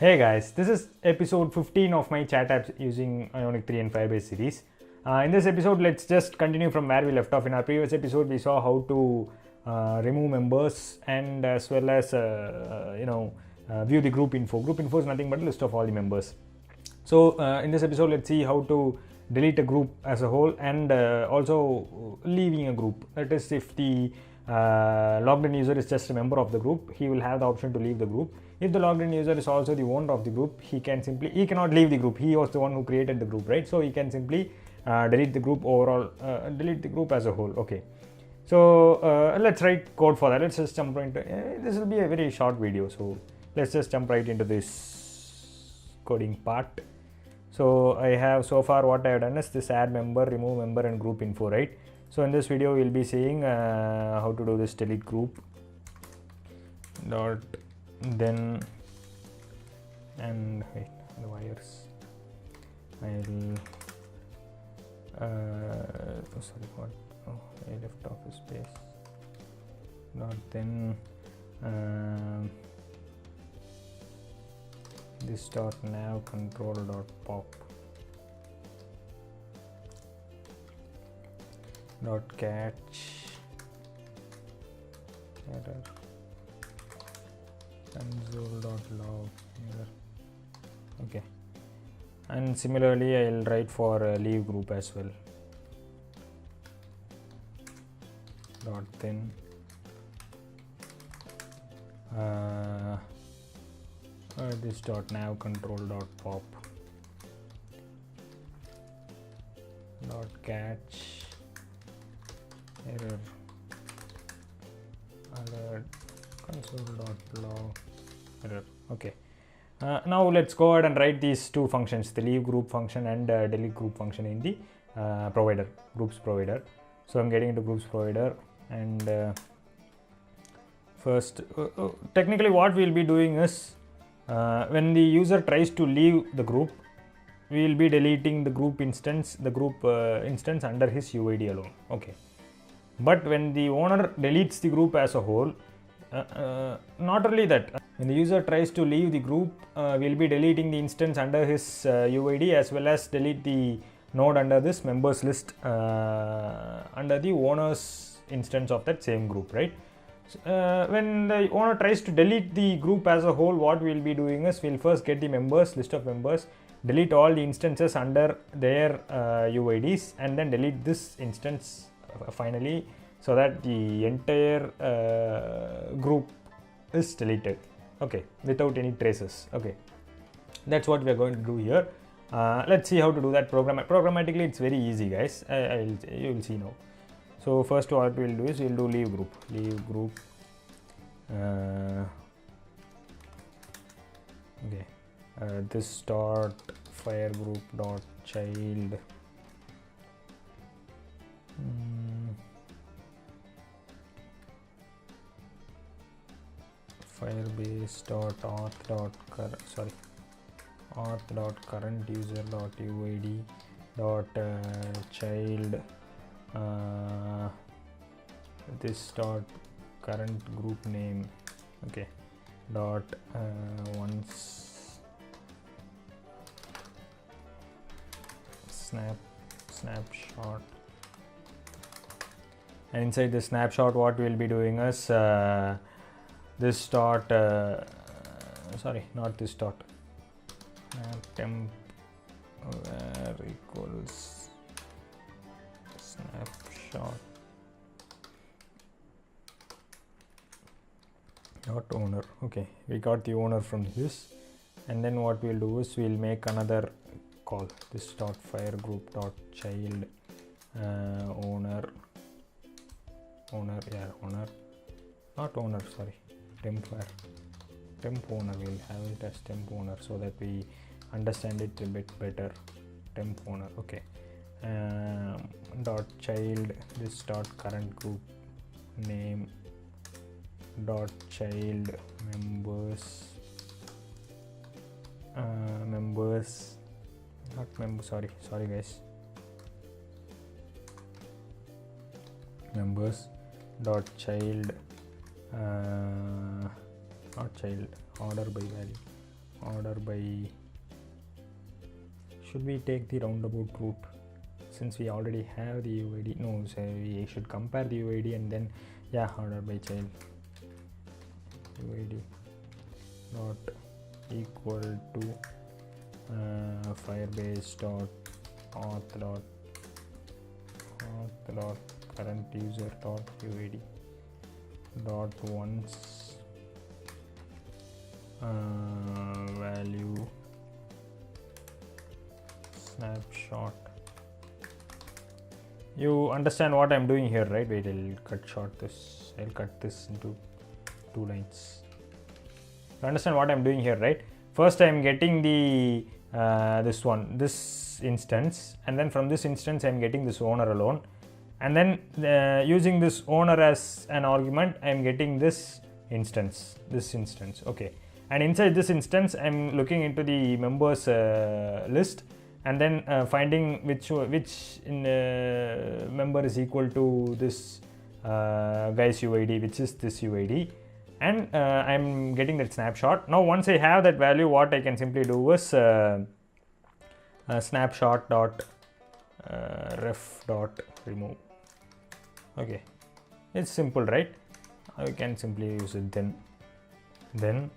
Hey guys, this is episode 15 of my chat apps using Ionic 3 and Firebase series. In this episode, let's just continue from where we left off. In our previous episode, we saw how to remove members and as well as view the group info. Group info is nothing but a list of all the members. So in this episode, let's see how to delete a group as a whole and also leaving a group. That is, if the logged in user is just a member of the group, he will have the option to leave the group. If the logged in user is also the owner of the group, he cannot leave the group. He was the one who created the group, right? So he can simply delete the group overall, delete the group as a whole. Okay. So let's write code for that. Let's just jump right into this will be a very short video. So let's just jump right into this coding part. So I have so far what I have done is this add member, remove member and group info, right? So in this video we'll be seeing how to do this delete group dot then and wait the wires I'll sorry what I left off a space dot then this dot nav control dot pop dot catch error console.log error. Okay, and similarly I'll write for leave group as well. Dot then this dot nav control dot pop dot catch error alert console.log error. Okay, now let's go ahead and write these two functions, the leave group function and delete group function in the groups provider. So I'm getting into groups provider and first technically what we'll be doing is when the user tries to leave the group, we will be deleting the group instance under his UID alone. Okay, but when the owner deletes the group as a whole, not only that, when the user tries to leave the group, we'll be deleting the instance under his UID as well as delete the node under this members list under the owner's instance of that same group, right? When the owner tries to delete the group as a whole, what we'll be doing is we'll first get the list of members, delete all the instances under their UIDs and then delete this instance finally, so that the entire group is deleted, okay, without any traces. Okay, that's what we are going to do here. Let's see how to do that programmatically. It's very easy, guys. You will see now. So first what we'll do is we'll do leave group okay, this dot fire group dot child Firebase dot auth dot current user dot UID dot child this dot current group name, okay, dot once snapshot, and inside the snapshot what we will be doing is this dot sorry, not this dot temp where equals snapshot dot owner. Okay, we got the owner from this, and then what we'll do is we'll make another call, this dot fire group dot child owner not owner, sorry, temp owner. We'll have it as temp owner so that we understand it a bit better. Temp owner. Okay, dot child this dot current group name dot child members sorry guys, members dot child not child, order by value, order order by, should we take the roundabout route since we already have the UID? No, so we should compare the UID and then order by child UID not equal to Firebase dot auth dot current user dot UID dot once value snapshot. You understand what I'm doing here, right? Wait, I'll cut this into 2 lines. You understand what I'm doing here, right? First I'm getting the this instance, and then from this instance I'm getting this owner alone, and then using this owner as an argument I'm getting this instance. Okay, and inside this instance I'm looking into the members list, and then finding which member is equal to this guy's UID, which is this UID, and I'm getting that snapshot. Now once I have that value, what I can simply do is snapshot dot ref dot remove. Okay, it's simple, right? I can simply use it. Then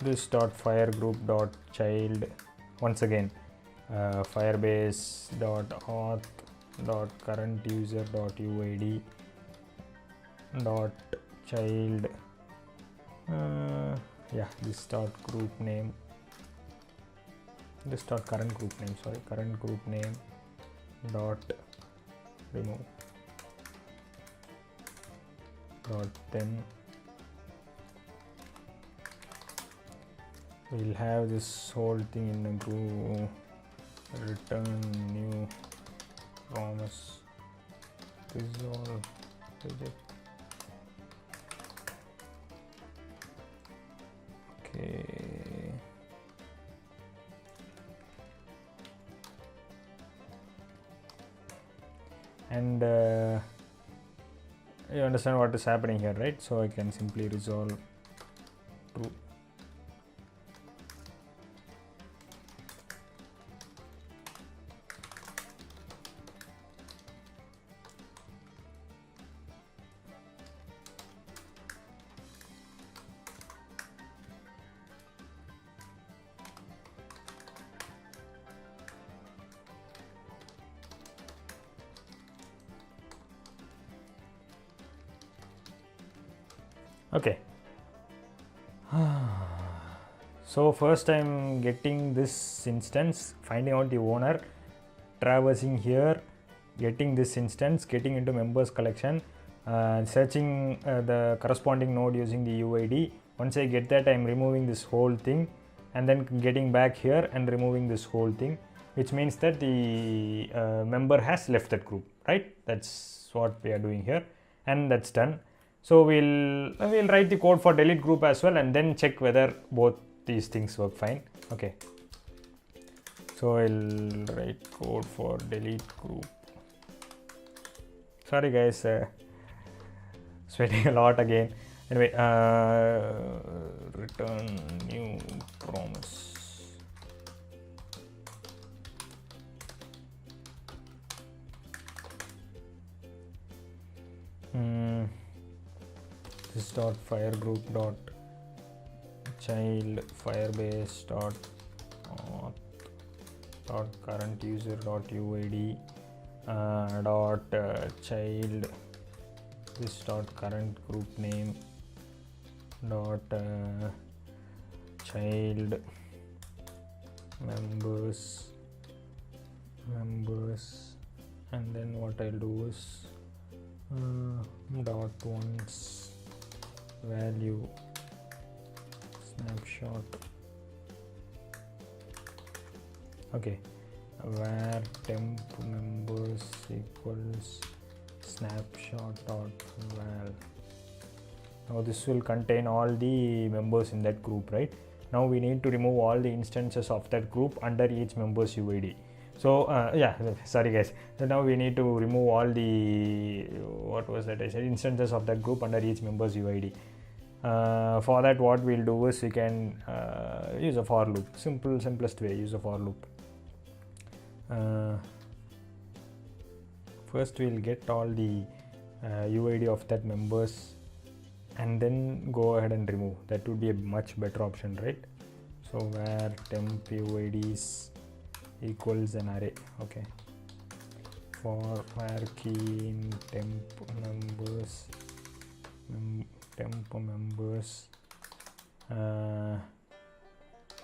this dot fire group dot child, once again firebase dot auth dot current user dot UID dot child this dot group name, this dot current group name dot remove dot, then we'll have this whole thing in a group, return new promise resolve reject. Okay, and you understand what is happening here, right? So I can simply resolve true. Okay, so first I'm getting this instance, finding out the owner, traversing here, getting this instance, getting into members collection, searching the corresponding node using the UID. Once I get that, I'm removing this whole thing and then getting back here and removing this whole thing, which means that the member has left that group, right? That's what we are doing here, and that's done. So we'll write the code for delete group as well, and then check whether both these things work fine. Okay, so I'll write code for delete group. Sorry guys, sweating a lot again. Anyway, return new promise. This dot fire group dot child firebase dot auth dot current user dot UID dot child, this dot current group name dot child members, and then what I'll do is dot once value snapshot. Okay, where temp members equals snapshot dot val. Now this will contain all the members in that group, right? Now we need to remove all the instances of that group under each member's UID. So sorry guys, so now we need to remove all the, what was that I said, instances of that group under each member's UID. For that, what we'll do is we can use a for loop. Simplest way, use a for loop. First we'll get all the UID of that members and then go ahead and remove. That would be a much better option, right? So where temp UIDs equals an array. Okay, for where key in temp members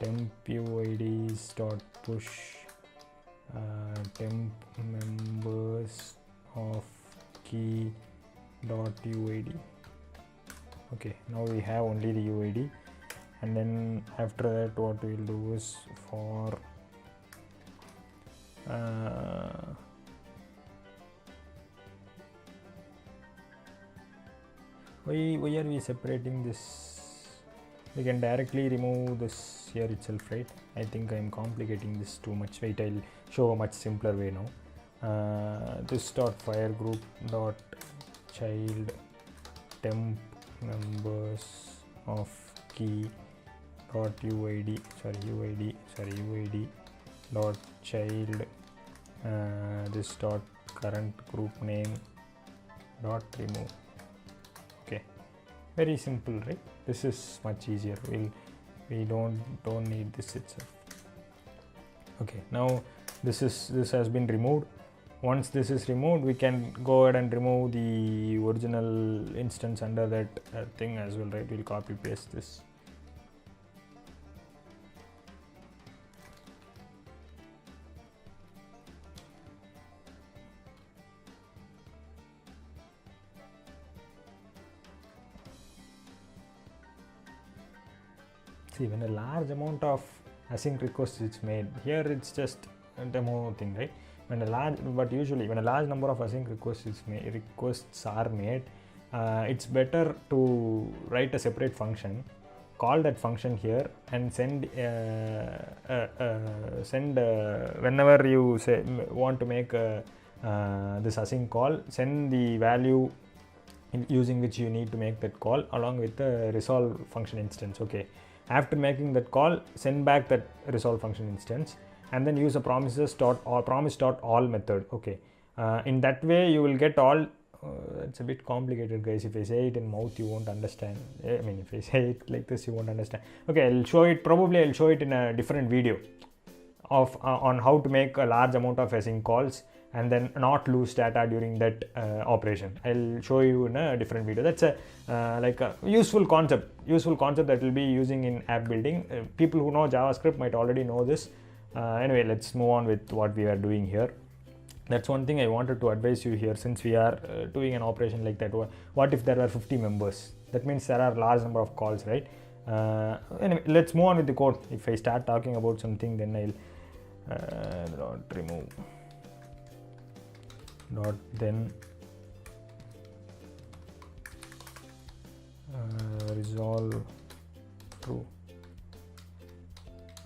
temp UIDs dot push temp members of key dot UID. Okay, now we have only the UID, and then after that what we will do is for why are we separating this? We can directly remove this here itself, right? I think I am complicating this too much. Wait, I'll show a much simpler way now. This dot fire group dot child temp members of key dot UID dot child this dot current group name dot remove. Okay, very simple, right? This is much easier. We don't need this itself. Okay, now this has been removed. Once this is removed, we can go ahead and remove the original instance under that thing as well, right? We'll copy paste this. See, when a large amount of async requests is made, here it's just a demo thing, right? Usually when a large number of async requests are made, it's better to write a separate function, call that function here, and send whenever you want to make this async call, send the value using which you need to make that call along with the resolve function instance. Okay, after making that call, send back that resolve function instance, and then use a promise.all method. Okay, in that way you will get all. It's a bit complicated, guys. If I say it in mouth, you won't understand. I mean, if I say it like this, you won't understand. Okay, I'll show it in a different video of on how to make a large amount of async calls and then not lose data during that operation. I'll show you in a different video. That's a like a useful concept that we'll be using in app building. People who know JavaScript might already know this. Anyway, let's move on with what we are doing here. That's one thing I wanted to advise you here, since we are doing an operation like that. What if there were 50 members? That means there are a large number of calls, right? Anyway, let's move on with the code. If I start talking about something, then I'll dot remove dot then resolve true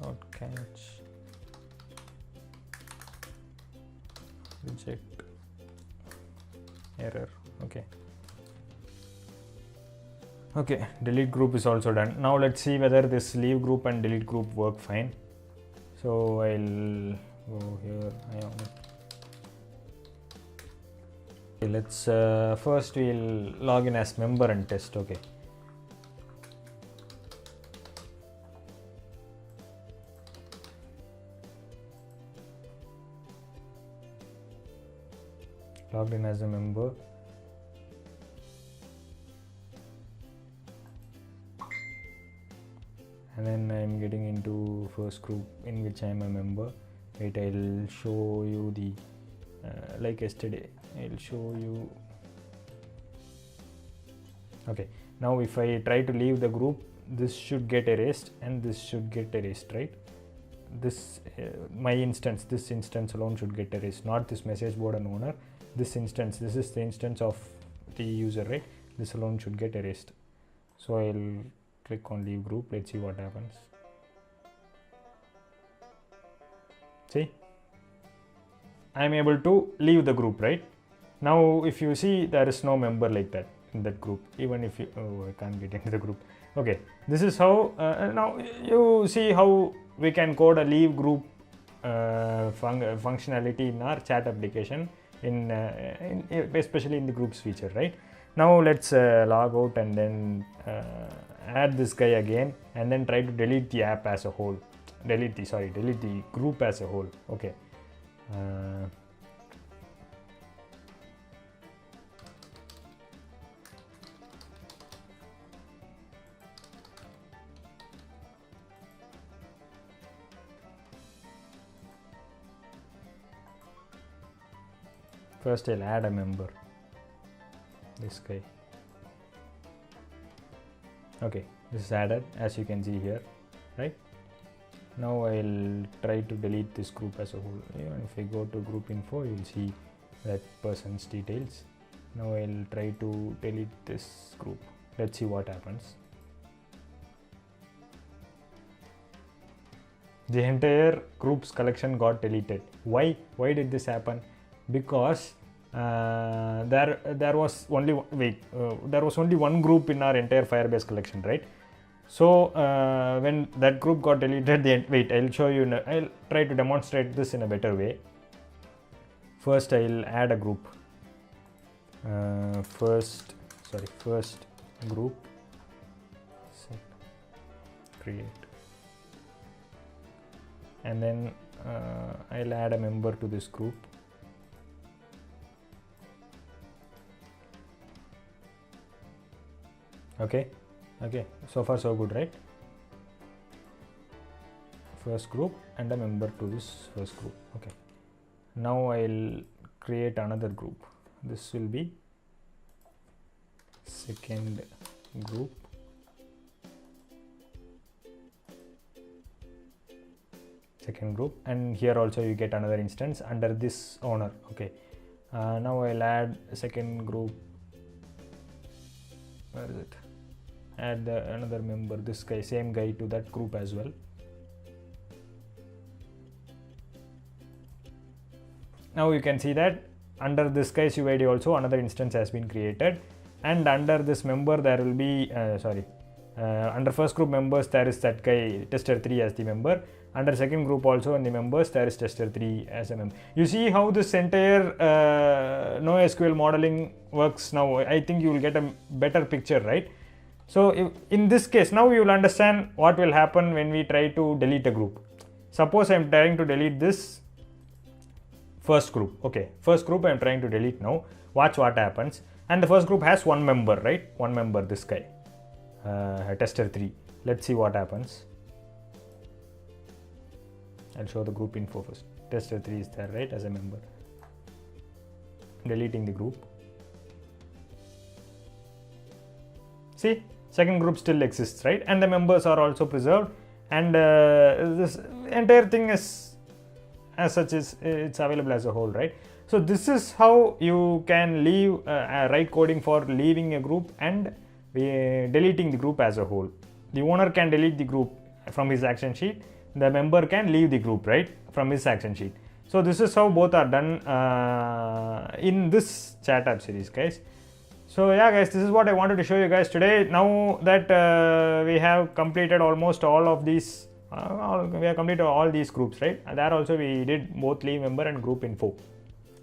dot catch reject error. Okay, delete group is also done. Now let's see whether this leave group and delete group work fine. So I'll go here, Ionic. Okay, let's first we'll log in as member and test. Okay, logged in as a member. And then I'm getting into first group in which I'm a member. Wait, I'll show you the like yesterday. I'll show you. Okay, now if I try to leave the group, this should get erased and this should get erased, right? This my instance, this instance alone should get erased, not this message board and owner. This instance, this is the instance of the user, right? This alone should get erased. So I'll click on leave group. Let's see what happens. See, I'm able to leave the group, right? Now if you see, there is no member like that. in that group, even if you, I can't get into the group. Okay, this is how, now you see how we can code a leave group functionality in our chat application, especially in the groups feature, right? Now let's log out and then add this guy again, and then try to delete the app as a whole. Delete the group as a whole. Okay. First I'll add a member, this guy. Okay, this is added, as you can see here, right? Now I'll try to delete this group as a whole. Even if I go to group info, you'll see that person's details. Now I'll try to delete this group. Let's see what happens. The entire group's collection got deleted. Why did this happen? Because there was only one group in our entire Firebase collection, right? So when that group got deleted, I'll show you. I'll try to demonstrate this in a better way. First I'll add a group. First group, set, create, and then I'll add a member to this group. Okay, so far so good, right? First group and a member to this first group. Okay, now I'll create another group. This will be second group. And here also you get another instance under this owner. Okay, now I'll add a second group. Where is it? Add another member, this guy, same guy, to that group as well. Now you can see that under this guy's UID also another instance has been created, and under this member there will be under first group members there is that guy tester3 as the member. Under second group also in the members there is tester3 as a member. You see how this entire NoSQL modeling works now. I think you will get a better picture, right? So in this case, now you will understand what will happen when we try to delete a group. Suppose I am trying to delete this first group. Okay, first group I am trying to delete now. Watch what happens. And the first group has one member, right? One member, this guy, tester3. Let's see what happens. I'll show the group info first. Tester3 is there, right, as a member. Deleting the group. See, second group still exists, right? And the members are also preserved. And this entire thing is, as such, it's available as a whole, right? So this is how you can leave, write coding for leaving a group and deleting the group as a whole. The owner can delete the group from his action sheet. The member can leave the group, right, from his action sheet. So this is how both are done in this chat app series, guys. So yeah, guys, this is what I wanted to show you guys today. Now that we have completed almost all of these, we have completed all these groups, right? And there also we did both leave member and group info.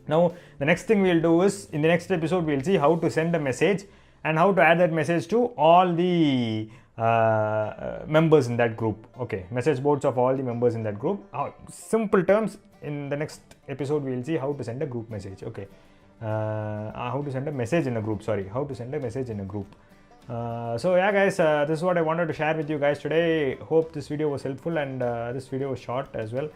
Now the next thing we'll do is, in the next episode we'll see how to send a message and how to add that message to all the members in that group. Okay, message boards of all the members in that group. Simple terms. In the next episode we'll see how to send a group message. Okay, how to send a message in a group. How to send a message in a group. So yeah, guys, this is what I wanted to share with you guys today. Hope this video was helpful, and this video was short as well.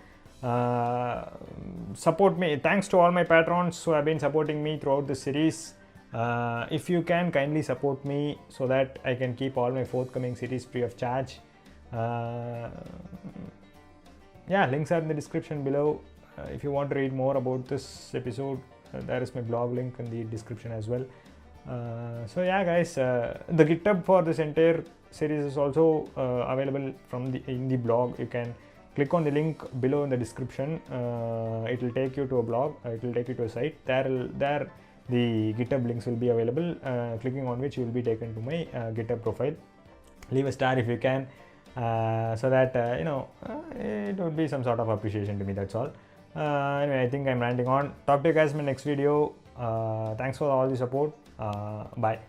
Support me. Thanks to all my patrons who have been supporting me throughout this series. If you can, kindly support me so that I can keep all my forthcoming series free of charge. Yeah, links are in the description below. If you want to read more about this episode, there is my blog link in the description as well. So yeah, guys, the GitHub for this entire series is also available in the blog. You can click on the link below in the description. It will take you to a blog. It will take you to a site. There the GitHub links will be available, clicking on which you will be taken to my GitHub profile. Leave a star if you can, so that it would be some sort of appreciation to me. That's all. Anyway, I think I'm ranting on. Talk to you guys in my next video. Thanks for all the support. Bye.